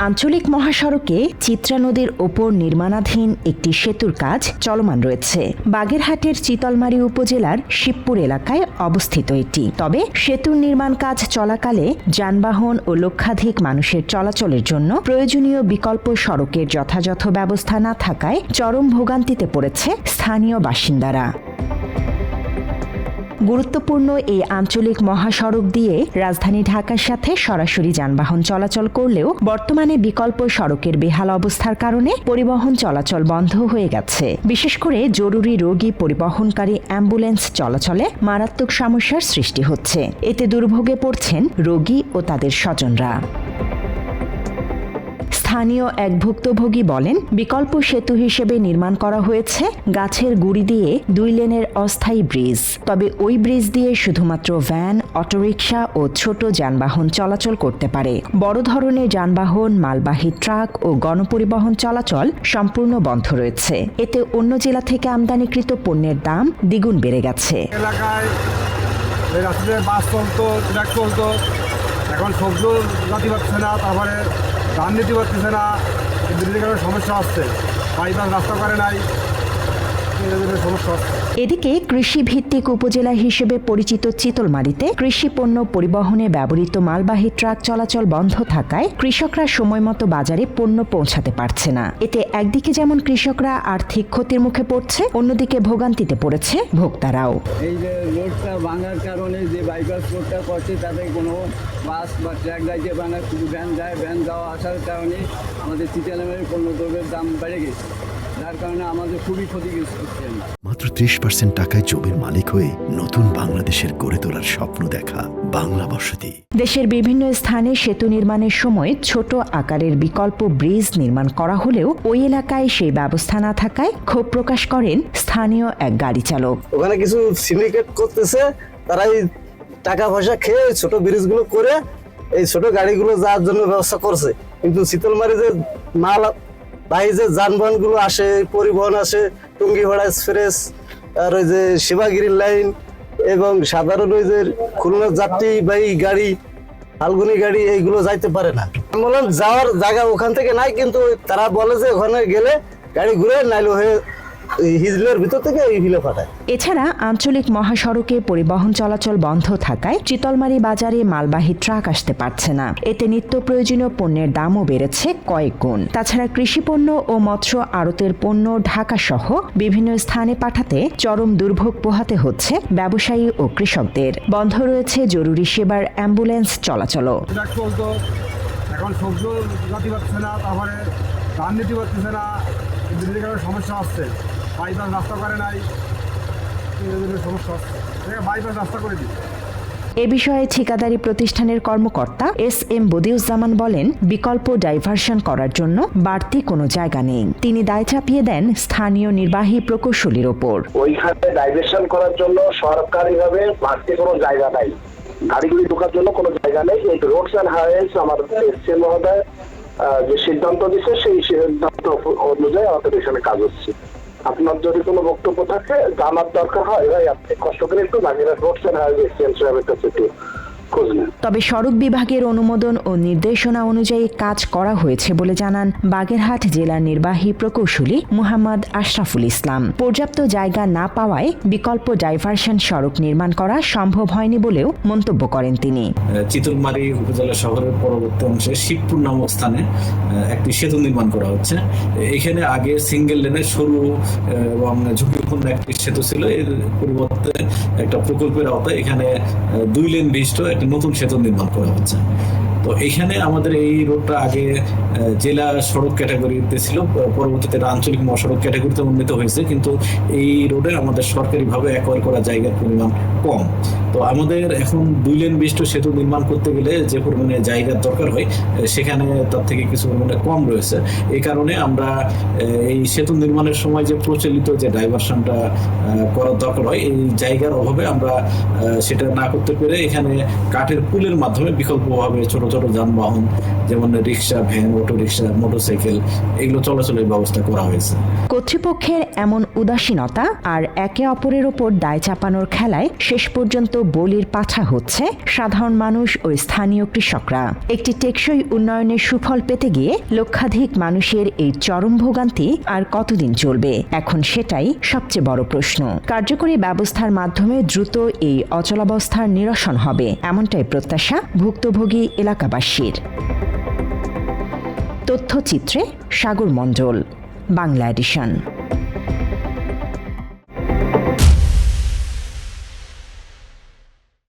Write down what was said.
আঞ্চলিক মহাসড়কে চিত্রা নদীর ওপর নির্মাণাধীন একটি সেতুর কাজ চলমান রয়েছে। বাগেরহাটের চিতলমারী উপজেলার শিবপুর এলাকায় অবস্থিত এটি। তবে সেতুর নির্মাণ কাজ চলাকালে যানবাহন ও লক্ষাধিক মানুষের চলাচলের জন্য প্রয়োজনীয় বিকল্প সড়কের যথাযথ ব্যবস্থা না থাকায় চরম ভোগান্তিতে পড়েছে স্থানীয় বাসিন্দারা। গুরুত্বপূর্ণ এই আঞ্চলিক মহাসড়ক দিয়ে রাজধানী ঢাকার সাথে সরাসরি যানবাহন চলাচল করলেও বর্তমানে বিকল্প সড়কের বেহাল অবস্থার কারণে পরিবহন চলাচল বন্ধ হয়ে গেছে। বিশেষ করে জরুরি রোগী পরিবহনকারী অ্যাম্বুলেন্স চলাচলে মারাত্মক সমস্যার সৃষ্টি হচ্ছে। এতে দুর্ভোগে পড়ছেন রোগী ও তাদের স্বজনরা। স্থানীয় এক ভুক্তভোগী বলেন, বিকল্প সেতু হিসেবে নির্মাণ করা হয়েছে গাছের গুড়ি দিয়ে 2 লেনের অস্থায়ী ব্রিজ। তবে ওই ব্রিজ দিয়ে শুধুমাত্র ভ্যান, অটোরিকশা ও ছোট যানবাহন চলাচল করতে পারে। বড় ধরনের যানবাহন, মালবাহী ট্রাক ও গণপরিবহন চলাচল সম্পূর্ণ বন্ধ রয়েছে। এতে অন্য জেলা থেকে আমদানিকৃত পণ্যের দাম দ্বিগুণ বেড়ে গেছে। এলাকায় বাস চলতো, ট্রাক চলতো, এখন সবজিও জাতি পাচ্ছে না, তারপরে ধান নিতে পারতেছে না, বিভিন্ন কারণে সমস্যা আসছে। বাইপাস রাস্তা করে নাই, সমস্যা আসছে। এদিকে কৃষি ভিত্তিক উপজেলা হিসেবে পরিচিত চিতলমারীতে কৃষি পণ্য পরিবহনে ব্যবহৃত মালবাহী ট্রাক চলাচল বন্ধ থাকায় কৃষকরা সময়মতো বাজারে পণ্য পৌঁছাতে পারছে না। এতে একদিকে যেমন কৃষকরা আর্থিক ক্ষতির মুখে পড়ছে, অন্যদিকে ভোগান্তিতে পড়েছে ভোক্তারাও। এই যে রোডটা ভাঙার কারণে যে বাইপাস রোডটা করছে তাতে কোনো বাস বা ট্রাক যাইতে পারে না, শুধু ভ্যান যায়। ভ্যান যাওয়া আসার কারণে আমাদের চিতলমারীর পণ্যদ্রব্যের দাম বেড়ে গেছে, যার কারণে আমাদের খুবই ক্ষতিগ্রস্ত হচ্ছে। মাত্র 30% টাকায় জমির মালিক হয়ে নতুন বাংলাদেশের গড়ে তোলার স্বপ্ন দেখা বাংলা বসতি। দেশের বিভিন্ন স্থানে সেতু নির্মাণের সময় ছোট আকারের বিকল্প ব্রিজ নির্মাণ করা হলেও ওই এলাকায় সেই ব্যবস্থা না থাকায় ক্ষোভ প্রকাশ করেন স্থানীয় এক গাড়ি চালক। ওখানে কিছু সিন্ডিকেট করতেছে, তারাই টাকা পয়সা খেয়ে ছোট ব্রিজগুলো করে এই ছোট গাড়িগুলো যাওয়ার জন্য ব্যবস্থা করছে। কিন্তু শীতলমারি যে মাল বাহী যে যানবাহনগুলো আসে, পরিবহন আসে, টুঙ্গিপাড়া এক্সপ্রেস, আর ওই যে শিবাগিরি লাইন এবং সাধারণ ওই যে খুলনা যাত্রীবাহী গাড়ি, ফাল্গুনি গাড়ি, এইগুলো যাইতে পারে না। বললাম যাওয়ার জায়গা ওখান থেকে নাই, কিন্তু তারা বলে যে ওখানে গেলে গাড়ি ঘুরে নাইলে হয়ে হিজলের ভিতর থেকে এই হিলে পাঠায়। এছাড়া আঞ্চলিক মহাসড়কে পরিবহন চলাচল বন্ধ থাকায় চিতলমারী বাজারে মালবাহী ট্রাক আসতে পারছে না। এতে নিত্য প্রয়োজনীয় পণ্যের দামও বেড়েছে কয়েক গুণ। তাছাড়া কৃষিপণ্য ও মৎস্য আড়তের পণ্য ঢাকা সহ বিভিন্ন স্থানে পাঠাতে চরম দুর্ভোগ পোহাতে হচ্ছে ব্যবসায়ী ও কৃষকদের। বন্ধ রয়েছে জরুরি সেবার অ্যাম্বুলেন্স চলাচলও। ট্রাক চলতো, এখন সবজিও জাতি পাচ্ছে না, তারপরে ধান নিতে পারতেছে না, বিভিন্ন কারণে সমস্যা আসছে। বাইপাস রাস্তা করে নাই, সমস্যা আসছে। বাইপাস রাস্তা করে দিই। এ বিষয়ে ঠিকাদারি প্রতিষ্ঠানের কর্মকর্তা SM বদিউজ্জামান বলেন, বিকল্প ডাইভারশন করার জন্য বাড়তি কোনো জায়গা নেই। তিনি দায় চাপিয়ে দেন স্থানীয় নির্বাহী প্রকৌশলীর ওপর। ওইখানে ডাইভারশন করার জন্য সরকারিভাবে বাড়তি কোনো জায়গা নাই, গাড়িগুলি ঢোকার জন্য কোনো জায়গা নেই। এই রোডস অ্যান্ড হাইওয়েজ আমার SM মহোদয় যে সিদ্ধান্ত দিচ্ছে, সেই সিদ্ধান্ত অনুযায়ী আমাদের এখানে কাজ হচ্ছে। আপনার যদি কোনো বক্তব্য থাকে, জানার দরকার হয়, ভাই আপনি কষ্ট করে একটু Bagerhat roads and highways exchange সাহেবের কাছে একটু খোঁজ নেন। তবে সড়ক বিভাগের অনুমোদন ও নির্দেশনা অনুযায়ী কাজ করা হয়েছে বলে জানান বাগেরহাট জেলার নির্বাহী প্রকৌশলী মোহাম্মদ আশরাফুল ইসলাম। পর্যাপ্ত জায়গা না পাওয়ায় বিকল্প ডাইভারশন সড়ক নির্মাণ করা সম্ভব হয়নি বলেও মন্তব্য করেন তিনি। চিতলমারী উপজেলা শহরের পরবর্তী অংশে শিবপুর নামক স্থানে একটি সেতু নির্মাণ করা হচ্ছে। এখানে আগে সিঙ্গেল লেনের সরু এবং ঝুঁকিপূর্ণ একটি সেতু ছিল। এর পরিবর্তে একটা প্রকল্পের আওতায় এখানে 2 লেন বিশিষ্ট একটা নতুন সেতু নির্মাণ করা হচ্ছে। তো এখানে আমাদের এই রোডটা আগে জেলা সড়ক ক্যাটাগরিতে ছিল, পরবর্তীতে আঞ্চলিক মহাসড়ক ক্যাটাগরিতে উন্নীত হয়েছে। কিন্তু এই রোডে আমাদের সরকারিভাবে অ্যাকোয়ার করা জায়গার পরিমাণ কম। তো আমাদের এখন 2 লেন বিশিষ্ট সেতু নির্মাণ করতে গেলে যে পরিমাণে জায়গার দরকার হয়, সেখানে তার থেকে কিছু পরিমাণে কম রয়েছে। এই কারণে আমরা এই সেতু নির্মাণের সময় যে প্রচলিত যে ডাইভারশনটা করার দরকার হয়, এই জায়গার অভাবে আমরা সেটা না করতে পেরে এখানে কাঠের পুলের মাধ্যমে বিকল্পভাবে ছোট ছোট যানবাহন যেমন রিক্সা, ভ্যান, অটোরিক্সা, মোটরসাইকেল এগুলো চলাচলের ব্যবস্থা করা হয়েছে। কর্তৃপক্ষের এমন উদাসীনতা আর একে অপরের ওপর দায় চাপানোর খেলায় শেষ পর্যন্ত বলির পাঠা হচ্ছে সাধারণ মানুষ ও স্থানীয় কৃষকরা। একটি টেকসই উন্নয়নের সুফল পেতে গিয়ে লক্ষাধিক মানুষের এই চরম ভোগান্তি আর কতদিন চলবে, এখন সেটাই সবচেয়ে বড় প্রশ্ন। কার্যকরী ব্যবস্থার মাধ্যমে দ্রুত এই অচলাবস্থার নিরসন হবে, এমনটাই প্রত্যাশা ভুক্তভোগী এলাকাবাসীর। তথ্যচিত্রে সাগর মণ্ডল, বাংলা এডিশন।